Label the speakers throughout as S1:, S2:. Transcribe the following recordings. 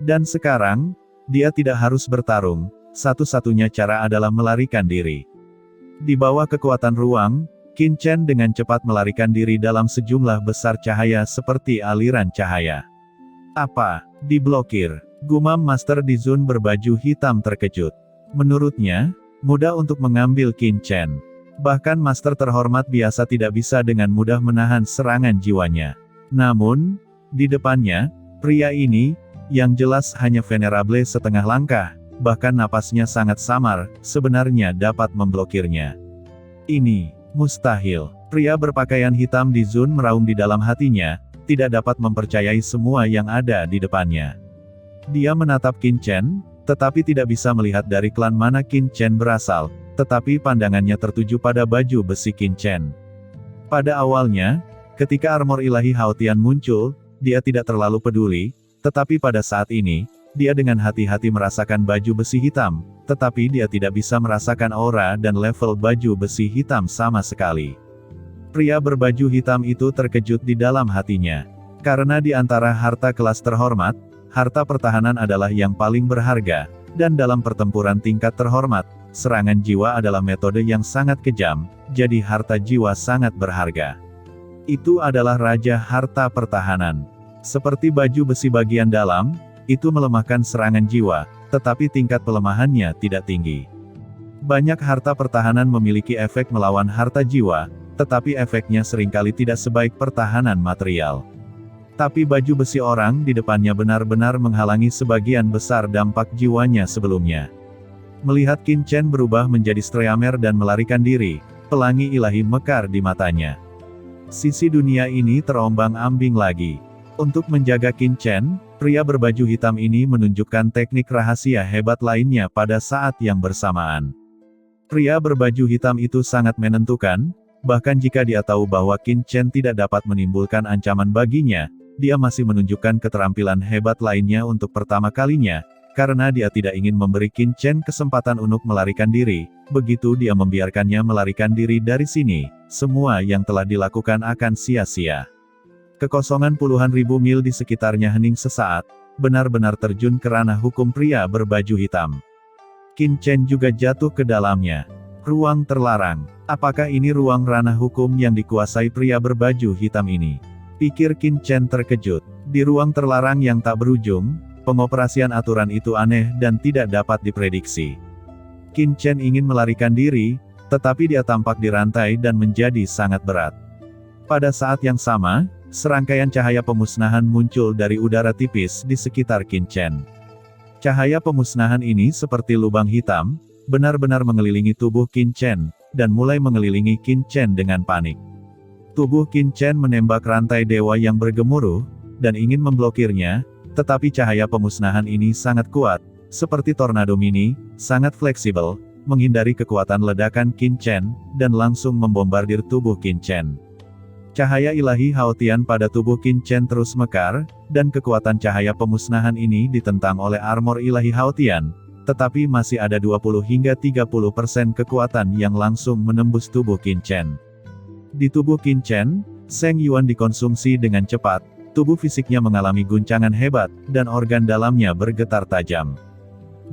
S1: Dan sekarang, dia tidak harus bertarung, satu-satunya cara adalah melarikan diri. Di bawah kekuatan ruang, Qin Chen dengan cepat melarikan diri dalam sejumlah besar cahaya seperti aliran cahaya. Apa? Diblokir? Gumam Master Dizun berbaju hitam terkejut. Menurutnya, mudah untuk mengambil Qin Chen. Bahkan Master terhormat biasa tidak bisa dengan mudah menahan serangan jiwanya. Namun, di depannya, pria ini, yang jelas hanya venerable setengah langkah, bahkan napasnya sangat samar, sebenarnya dapat memblokirnya. Ini mustahil. Pria berpakaian hitam di Zun meraung di dalam hatinya, tidak dapat mempercayai semua yang ada di depannya. Dia menatap Qin Chen, tetapi tidak bisa melihat dari klan mana Qin Chen berasal, tetapi pandangannya tertuju pada baju besi Qin Chen. Pada awalnya, ketika armor ilahi Haotian muncul, dia tidak terlalu peduli, tetapi pada saat ini, dia dengan hati-hati merasakan baju besi hitam, tetapi dia tidak bisa merasakan aura dan level baju besi hitam sama sekali. Pria berbaju hitam itu terkejut di dalam hatinya. Karena di antara harta kelas terhormat, harta pertahanan adalah yang paling berharga, dan dalam pertempuran tingkat terhormat, serangan jiwa adalah metode yang sangat kejam, jadi harta jiwa sangat berharga. Itu adalah raja harta pertahanan. Seperti baju besi bagian dalam, itu melemahkan serangan jiwa, tetapi tingkat pelemahannya tidak tinggi. Banyak harta pertahanan memiliki efek melawan harta jiwa, tetapi efeknya seringkali tidak sebaik pertahanan material. Tapi baju besi orang di depannya benar-benar menghalangi sebagian besar dampak jiwanya sebelumnya. Melihat Qin Chen berubah menjadi Streamer dan melarikan diri, pelangi ilahi mekar di matanya. Sisi dunia ini terombang-ambing lagi. Untuk menjaga Qin Chen, pria berbaju hitam ini menunjukkan teknik rahasia hebat lainnya pada saat yang bersamaan. Pria berbaju hitam itu sangat menentukan, bahkan jika dia tahu bahwa Qin Chen tidak dapat menimbulkan ancaman baginya, dia masih menunjukkan keterampilan hebat lainnya untuk pertama kalinya, karena dia tidak ingin memberi Qin Chen kesempatan untuk melarikan diri. Begitu dia membiarkannya melarikan diri dari sini, semua yang telah dilakukan akan sia-sia. Kekosongan puluhan ribu mil di sekitarnya hening sesaat, benar-benar terjun ke ranah hukum pria berbaju hitam. Qin Chen juga jatuh ke dalamnya. Ruang terlarang. Apakah ini ruang ranah hukum yang dikuasai pria berbaju hitam ini? Pikir Qin Chen terkejut. Di ruang terlarang yang tak berujung, pengoperasian aturan itu aneh dan tidak dapat diprediksi. Qin Chen ingin melarikan diri, tetapi dia tampak dirantai dan menjadi sangat berat. Pada saat yang sama, serangkaian cahaya pemusnahan muncul dari udara tipis di sekitar Qin Chen. Cahaya pemusnahan ini seperti lubang hitam, benar-benar mengelilingi tubuh Qin Chen, dan mulai mengelilingi Qin Chen dengan panik. Tubuh Qin Chen menembak rantai dewa yang bergemuruh, dan ingin memblokirnya, tetapi cahaya pemusnahan ini sangat kuat, seperti tornado mini, sangat fleksibel, menghindari kekuatan ledakan Qin Chen, dan langsung membombardir tubuh Qin Chen. Cahaya ilahi Haotian pada tubuh Qin Chen terus mekar, dan kekuatan cahaya pemusnahan ini ditentang oleh armor ilahi Haotian, tetapi masih ada 20 hingga 30% kekuatan yang langsung menembus tubuh Qin Chen. Di tubuh Qin Chen, Seng Yuan dikonsumsi dengan cepat, tubuh fisiknya mengalami guncangan hebat, dan organ dalamnya bergetar tajam.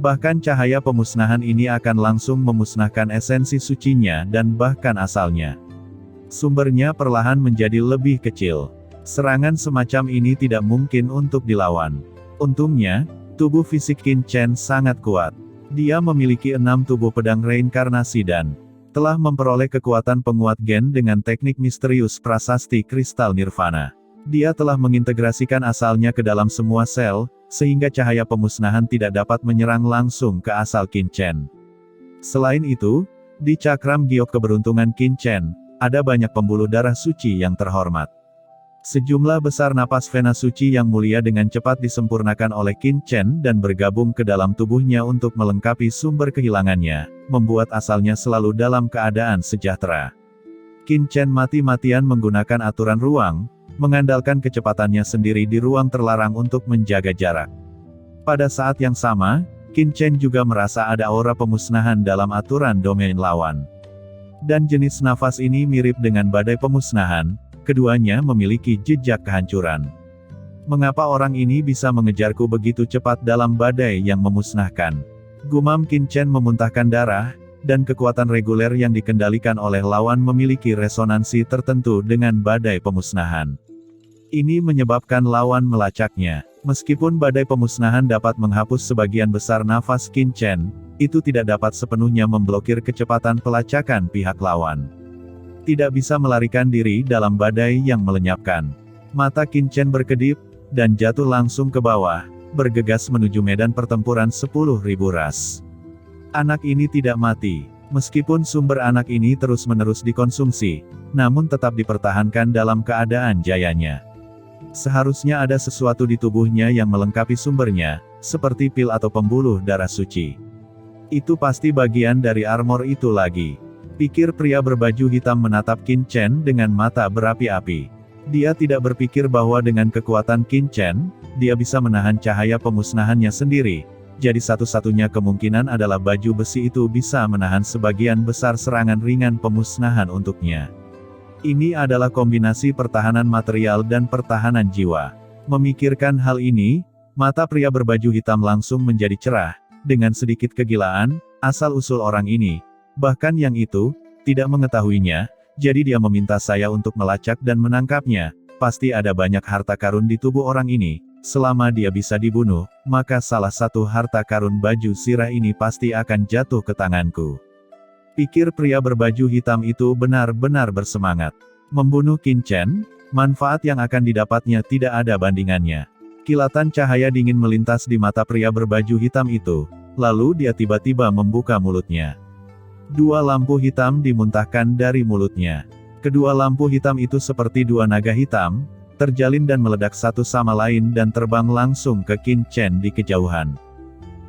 S1: Bahkan cahaya pemusnahan ini akan langsung memusnahkan esensi sucinya dan bahkan asalnya. Sumbernya perlahan menjadi lebih kecil. Serangan semacam ini tidak mungkin untuk dilawan. Untungnya, tubuh fisik Qin Chen sangat kuat. Dia memiliki 6 tubuh pedang reinkarnasi dan telah memperoleh kekuatan penguat gen dengan teknik misterius prasasti kristal nirvana. Dia telah mengintegrasikan asalnya ke dalam semua sel, sehingga cahaya pemusnahan tidak dapat menyerang langsung ke asal Qin Chen. Selain itu, di cakram giok keberuntungan Qin Chen, ada banyak pembuluh darah suci yang terhormat. Sejumlah besar napas vena suci yang mulia dengan cepat disempurnakan oleh Qin Chen dan bergabung ke dalam tubuhnya untuk melengkapi sumber kehilangannya, membuat asalnya selalu dalam keadaan sejahtera. Qin Chen mati-matian menggunakan aturan ruang, mengandalkan kecepatannya sendiri di ruang terlarang untuk menjaga jarak. Pada saat yang sama, Qin Chen juga merasa ada aura pemusnahan dalam aturan domain lawan. Dan jenis nafas ini mirip dengan badai pemusnahan, keduanya memiliki jejak kehancuran. Mengapa orang ini bisa mengejarku begitu cepat dalam badai yang memusnahkan? Gumam Qin Chen memuntahkan darah, dan kekuatan reguler yang dikendalikan oleh lawan memiliki resonansi tertentu dengan badai pemusnahan. Ini menyebabkan lawan melacaknya. Meskipun badai pemusnahan dapat menghapus sebagian besar nafas Qin Chen, itu tidak dapat sepenuhnya memblokir kecepatan pelacakan pihak lawan. Tidak bisa melarikan diri dalam badai yang melenyapkan. Mata Qin Chen berkedip, dan jatuh langsung ke bawah, bergegas menuju medan pertempuran 10.000 ras. Anak ini tidak mati. Meskipun sumber anak ini terus-menerus dikonsumsi, namun tetap dipertahankan dalam keadaan jayanya. Seharusnya ada sesuatu di tubuhnya yang melengkapi sumbernya, seperti pil atau pembuluh darah suci. Itu pasti bagian dari armor itu lagi. Pikir pria berbaju hitam menatap Qin Chen dengan mata berapi-api. Dia tidak berpikir bahwa dengan kekuatan Qin Chen, dia bisa menahan cahaya pemusnahannya sendiri. Jadi satu-satunya kemungkinan adalah baju besi itu bisa menahan sebagian besar serangan ringan pemusnahan untuknya. Ini adalah kombinasi pertahanan material dan pertahanan jiwa. Memikirkan hal ini, mata pria berbaju hitam langsung menjadi cerah. Dengan sedikit kegilaan, asal-usul orang ini, bahkan yang itu, tidak mengetahuinya, jadi dia meminta saya untuk melacak dan menangkapnya. Pasti ada banyak harta karun di tubuh orang ini. Selama dia bisa dibunuh, maka salah satu harta karun baju sirah ini pasti akan jatuh ke tanganku. Pikir pria berbaju hitam itu benar-benar bersemangat. Membunuh Qin Chen, manfaat yang akan didapatnya tidak ada bandingannya. Kilatan cahaya dingin melintas di mata pria berbaju hitam itu, lalu dia tiba-tiba membuka mulutnya. Dua lampu hitam dimuntahkan dari mulutnya. Kedua lampu hitam itu seperti dua naga hitam, terjalin dan meledak satu sama lain dan terbang langsung ke Qin Chen di kejauhan.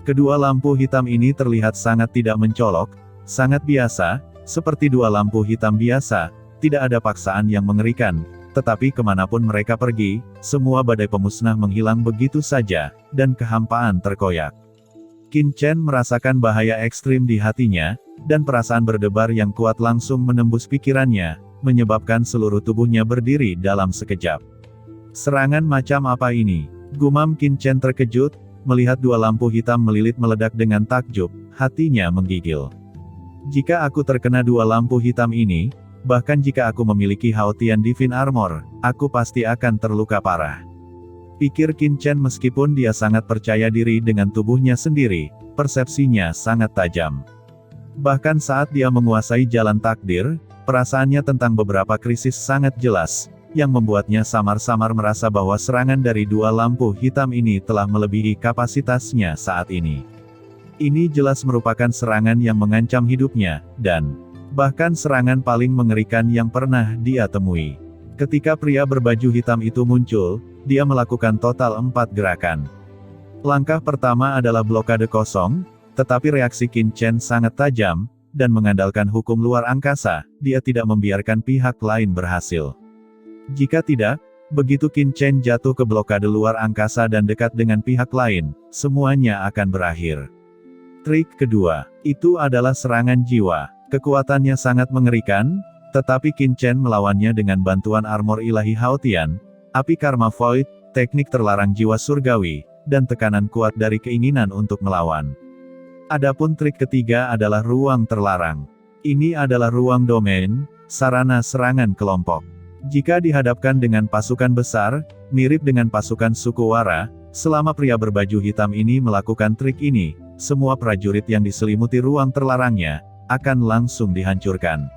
S1: Kedua lampu hitam ini terlihat sangat tidak mencolok, sangat biasa, seperti dua lampu hitam biasa, tidak ada paksaan yang mengerikan, tetapi kemanapun mereka pergi, semua badai pemusnah menghilang begitu saja, dan kehampaan terkoyak. Qin Chen merasakan bahaya ekstrim di hatinya, dan perasaan berdebar yang kuat langsung menembus pikirannya, menyebabkan seluruh tubuhnya berdiri dalam sekejap. Serangan macam apa ini? Gumam Qin Chen terkejut, melihat dua lampu hitam melilit meledak dengan takjub, hatinya menggigil. Jika aku terkena dua lampu hitam ini, bahkan jika aku memiliki Haotian Divine Armor, aku pasti akan terluka parah. Pikir Qin Chen meskipun dia sangat percaya diri dengan tubuhnya sendiri, persepsinya sangat tajam. Bahkan saat dia menguasai jalan takdir, perasaannya tentang beberapa krisis sangat jelas, yang membuatnya samar-samar merasa bahwa serangan dari dua lampu hitam ini telah melebihi kapasitasnya saat ini. Ini jelas merupakan serangan yang mengancam hidupnya, dan bahkan serangan paling mengerikan yang pernah dia temui. Ketika pria berbaju hitam itu muncul, dia melakukan total 4 gerakan. Langkah pertama adalah blokade kosong, tetapi reaksi Qin Chen sangat tajam, dan mengandalkan hukum luar angkasa, dia tidak membiarkan pihak lain berhasil. Jika tidak, begitu Qin Chen jatuh ke blokade luar angkasa dan dekat dengan pihak lain, semuanya akan berakhir. Trik kedua, itu adalah serangan jiwa. Kekuatannya sangat mengerikan, tetapi Qin Chen melawannya dengan bantuan armor ilahi Haotian, api karma void, teknik terlarang jiwa surgawi, dan tekanan kuat dari keinginan untuk melawan. Adapun trik ketiga adalah ruang terlarang. Ini adalah ruang domain, sarana serangan kelompok. Jika dihadapkan dengan pasukan besar, mirip dengan pasukan suku Wara, selama pria berbaju hitam ini melakukan trik ini, semua prajurit yang diselimuti ruang terlarangnya, akan langsung dihancurkan.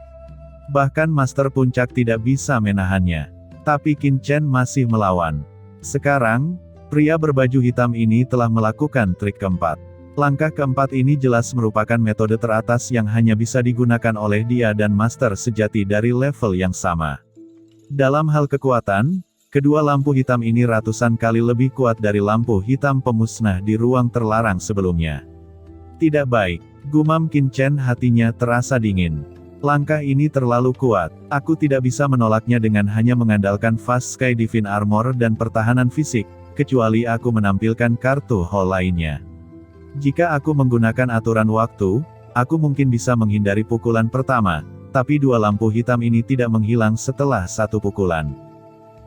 S1: Bahkan Master Puncak tidak bisa menahannya. Tapi Qin Chen masih melawan. Sekarang, pria berbaju hitam ini telah melakukan trik keempat. Langkah keempat ini jelas merupakan metode teratas yang hanya bisa digunakan oleh dia dan Master sejati dari level yang sama. Dalam hal kekuatan, kedua lampu hitam ini ratusan kali lebih kuat dari lampu hitam pemusnah di ruang terlarang sebelumnya. Tidak baik, gumam Qin Chen, hatinya terasa dingin. Langkah ini terlalu kuat, aku tidak bisa menolaknya dengan hanya mengandalkan Fast Sky Divine Armor dan pertahanan fisik, kecuali aku menampilkan kartu hall lainnya. Jika aku menggunakan aturan waktu, aku mungkin bisa menghindari pukulan pertama, tapi dua lampu hitam ini tidak menghilang setelah satu pukulan.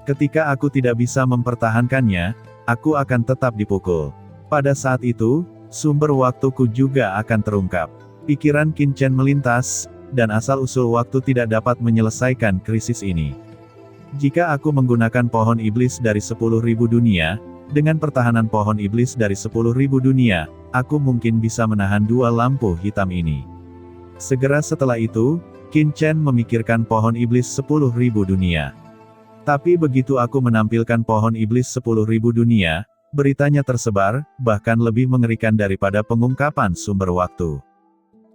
S1: Ketika aku tidak bisa mempertahankannya, aku akan tetap dipukul. Pada saat itu, sumber waktuku juga akan terungkap. Pikiran Qin Chen melintas, dan asal-usul waktu tidak dapat menyelesaikan krisis ini. Jika aku menggunakan pohon iblis dari 10.000 dunia, dengan pertahanan pohon iblis dari 10.000 dunia, aku mungkin bisa menahan dua lampu hitam ini. Segera setelah itu, Qin Chen memikirkan pohon iblis 10.000 dunia. Tapi begitu aku menampilkan pohon iblis 10.000 dunia, beritanya tersebar, bahkan lebih mengerikan daripada pengungkapan sumber waktu.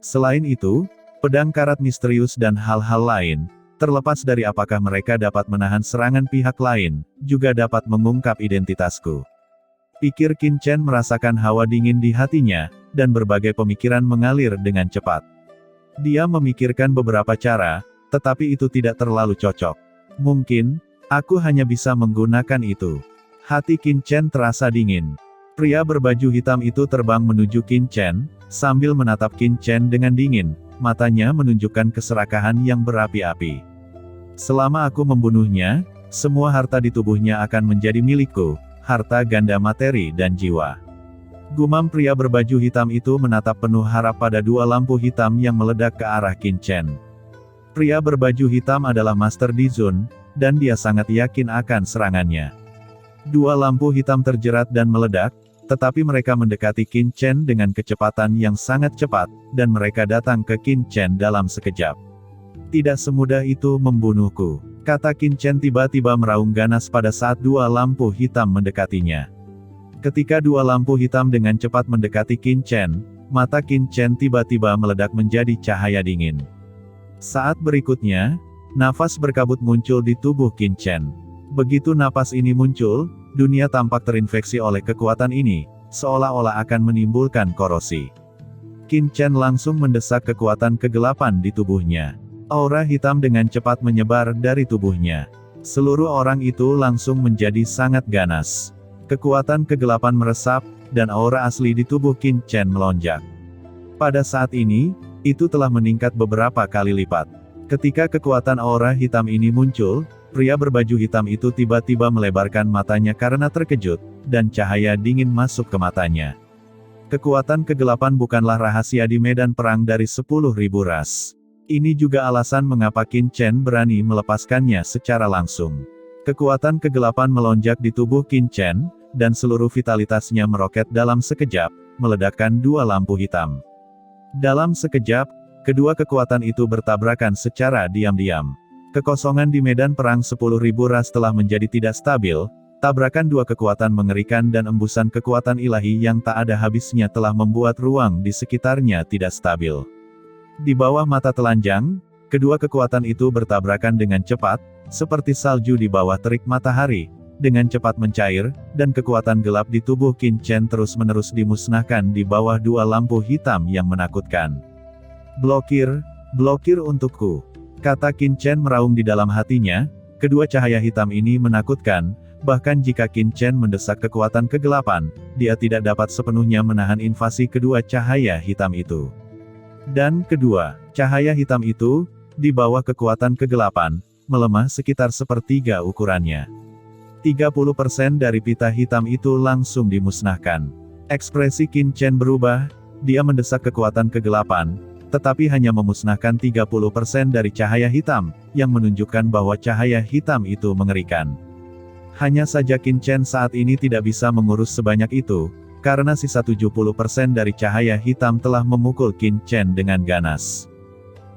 S1: Selain itu, pedang karat misterius dan hal-hal lain, terlepas dari apakah mereka dapat menahan serangan pihak lain, juga dapat mengungkap identitasku. Pikir Qin Chen merasakan hawa dingin di hatinya, dan berbagai pemikiran mengalir dengan cepat. Dia memikirkan beberapa cara, tetapi itu tidak terlalu cocok. Mungkin, aku hanya bisa menggunakan itu. Hati Qin Chen terasa dingin. Pria berbaju hitam itu terbang menuju Qin Chen, sambil menatap Qin Chen dengan dingin, matanya menunjukkan keserakahan yang berapi-api. Selama aku membunuhnya, semua harta di tubuhnya akan menjadi milikku, harta ganda materi dan jiwa. Gumam pria berbaju hitam itu menatap penuh harap pada dua lampu hitam yang meledak ke arah Qin Chen. Pria berbaju hitam adalah Master Dizun, dan dia sangat yakin akan serangannya. Dua lampu hitam terjerat dan meledak, tetapi mereka mendekati Qin Chen dengan kecepatan yang sangat cepat, dan mereka datang ke Qin Chen dalam sekejap. Tidak semudah itu membunuhku, kata Qin Chen tiba-tiba meraung ganas pada saat dua lampu hitam mendekatinya. Ketika dua lampu hitam dengan cepat mendekati Qin Chen, mata Qin Chen tiba-tiba meledak menjadi cahaya dingin. Saat berikutnya, nafas berkabut muncul di tubuh Qin Chen. Begitu napas ini muncul, dunia tampak terinfeksi oleh kekuatan ini, seolah-olah akan menimbulkan korosi. Qin Chen langsung mendesak kekuatan kegelapan di tubuhnya. Aura hitam dengan cepat menyebar dari tubuhnya. Seluruh orang itu langsung menjadi sangat ganas. Kekuatan kegelapan meresap, dan aura asli di tubuh Qin Chen melonjak. Pada saat ini, itu telah meningkat beberapa kali lipat. Ketika kekuatan aura hitam ini muncul, pria berbaju hitam itu tiba-tiba melebarkan matanya karena terkejut, dan cahaya dingin masuk ke matanya. Kekuatan kegelapan bukanlah rahasia di medan perang dari 10.000 ras. Ini juga alasan mengapa Qin Chen berani melepaskannya secara langsung. Kekuatan kegelapan melonjak di tubuh Qin Chen, dan seluruh vitalitasnya meroket dalam sekejap, meledakkan dua lampu hitam. Dalam sekejap, kedua kekuatan itu bertabrakan secara diam-diam. Kekosongan di medan perang 10.000 ras telah menjadi tidak stabil, tabrakan dua kekuatan mengerikan dan embusan kekuatan ilahi yang tak ada habisnya telah membuat ruang di sekitarnya tidak stabil. Di bawah mata telanjang, kedua kekuatan itu bertabrakan dengan cepat, seperti salju di bawah terik matahari, dengan cepat mencair, dan kekuatan gelap di tubuh Qin Chen terus-menerus dimusnahkan di bawah dua lampu hitam yang menakutkan. Blokir, blokir untukku, kata Qin Chen meraung di dalam hatinya. Kedua cahaya hitam ini menakutkan, bahkan jika Qin Chen mendesak kekuatan kegelapan, dia tidak dapat sepenuhnya menahan invasi kedua cahaya hitam itu. Dan kedua, cahaya hitam itu, di bawah kekuatan kegelapan, melemah sekitar sepertiga ukurannya. 30% dari pita hitam itu langsung dimusnahkan. Ekspresi Qin Chen berubah, dia mendesak kekuatan kegelapan, tetapi hanya memusnahkan 30% dari cahaya hitam, yang menunjukkan bahwa cahaya hitam itu mengerikan. Hanya saja Qin Chen saat ini tidak bisa mengurus sebanyak itu, karena sisa 70% dari cahaya hitam telah memukul Qin Chen dengan ganas.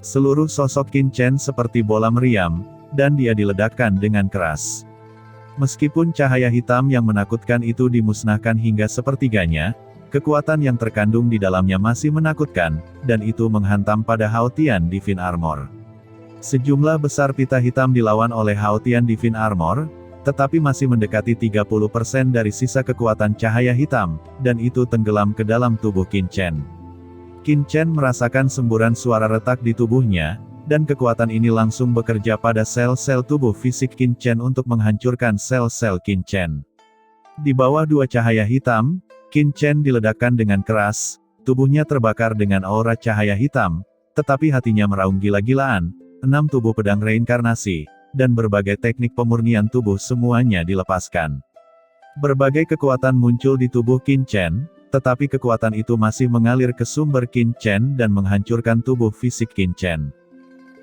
S1: Seluruh sosok Qin Chen seperti bola meriam, dan dia diledakkan dengan keras. Meskipun cahaya hitam yang menakutkan itu dimusnahkan hingga sepertiganya, kekuatan yang terkandung di dalamnya masih menakutkan, dan itu menghantam pada Hao Tian Divine Armor. Sejumlah besar pita hitam dilawan oleh Hao Tian Divine Armor, tetapi masih mendekati 30% dari sisa kekuatan cahaya hitam, dan itu tenggelam ke dalam tubuh Qin Chen. Qin Chen merasakan semburan suara retak di tubuhnya, dan kekuatan ini langsung bekerja pada sel-sel tubuh fisik Qin Chen untuk menghancurkan sel-sel Qin Chen. Di bawah dua cahaya hitam, Qin Chen diledakkan dengan keras, tubuhnya terbakar dengan aura cahaya hitam, tetapi hatinya meraung gila-gilaan. 6 tubuh pedang reinkarnasi, dan berbagai teknik pemurnian tubuh semuanya dilepaskan. Berbagai kekuatan muncul di tubuh Qin Chen, tetapi kekuatan itu masih mengalir ke sumber Qin Chen dan menghancurkan tubuh fisik Qin Chen.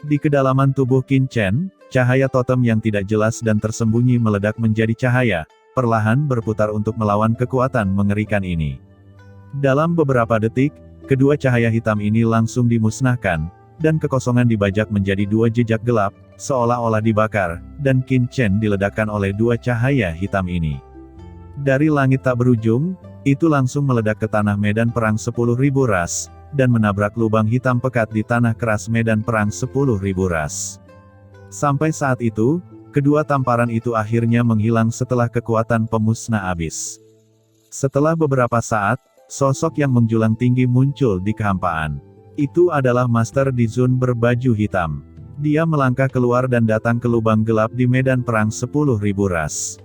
S1: Di kedalaman tubuh Qin Chen, cahaya totem yang tidak jelas dan tersembunyi meledak menjadi cahaya, perlahan berputar untuk melawan kekuatan mengerikan ini. Dalam beberapa detik, kedua cahaya hitam ini langsung dimusnahkan, dan kekosongan dibajak menjadi dua jejak gelap, seolah-olah dibakar, dan Qin Chen diledakkan oleh dua cahaya hitam ini. Dari langit tak berujung, itu langsung meledak ke tanah medan perang 10.000 ras, dan menabrak lubang hitam pekat di tanah keras medan perang 10.000 ras. Sampai saat itu, kedua tamparan itu akhirnya menghilang setelah kekuatan pemusnah habis. Setelah beberapa saat, sosok yang menjulang tinggi muncul di kehampaan. Itu adalah Master Dizun berbaju hitam. Dia melangkah keluar dan datang ke lubang gelap di medan perang 10.000 ras.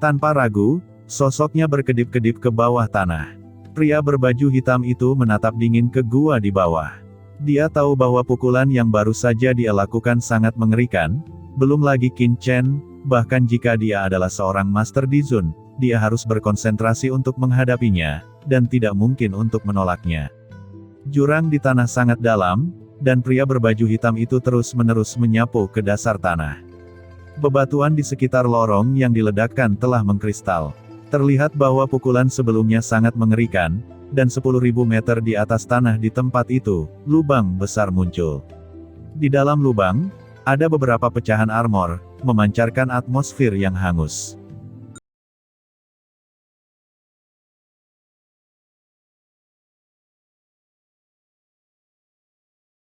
S1: Tanpa ragu, sosoknya berkedip-kedip ke bawah tanah. Pria berbaju hitam itu menatap dingin ke gua di bawah. Dia tahu bahwa pukulan yang baru saja dia lakukan sangat mengerikan, belum lagi Qin Chen, bahkan jika dia adalah seorang Master Dizun, dia harus berkonsentrasi untuk menghadapinya, dan tidak mungkin untuk menolaknya. Jurang di tanah sangat dalam, dan pria berbaju hitam itu terus-menerus menyapu ke dasar tanah. Bebatuan di sekitar lorong yang diledakkan telah mengkristal. Terlihat bahwa pukulan sebelumnya sangat mengerikan, dan 10.000 meter di atas tanah di tempat itu, lubang besar muncul. Di dalam lubang, ada beberapa pecahan armor, memancarkan atmosfer yang hangus.